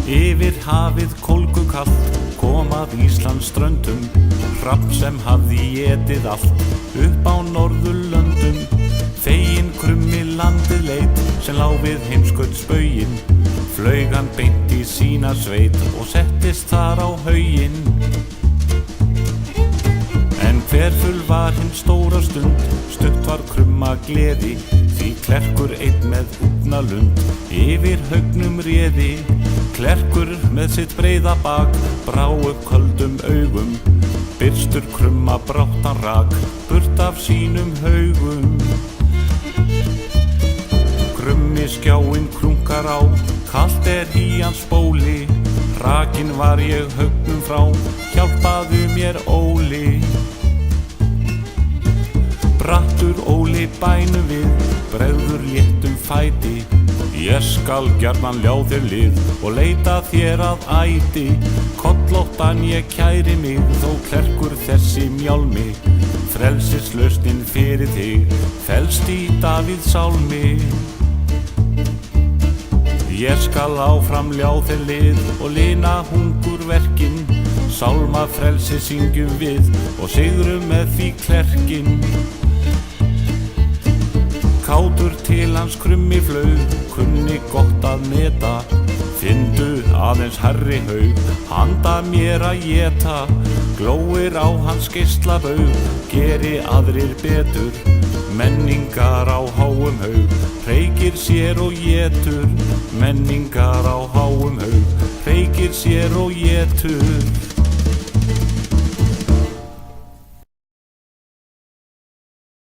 Yfir hafið kólgukalt kom að Íslands ströndum, hrafn sem hafði étið allt upp á Norðurlöndum. Feginn krummi landið leit sem lá við heimskautsbauginn, flaug hann beint í sína sveit og settist þar á hauginn. En hverful var hinn stóra stund, stutt var krumma gleði, því Klerkur einn með úfnalund yfir haugnum réði. Klerkur með sitt breiða bak brá upp köldum augum, byrstur krumma brátt hann rak burt af sínum haugum. Krummi skjáinn krunkar á, kalt í hans bóli, rakinn var ég haugnum frá, hjálpaðu mér Óli. Brattur Óli bænum við, bregður léttum fæti, ég skal gjarnan ljá þér lið og leita þér að æti. Kollóttan ég kæri mig, þó Klerkur þessi mjálmi, frelsislausnin fyrir þig felst í Davíðs sálmi. Ég skal áfram ljá þér lið og lina hungurverkin, sálma frelsi syngjum við og sigrum með því Klerkinn. Kátur til hans krummi flaug, kunni gott að meta, fyndu aðeins hærri haug, handa mér að éta. Glóir á hans geislabaug, geri aðrir betur, menningar á háum haug, hreykir sér og étur. Menningar á háum haug, hreykir sér og étur.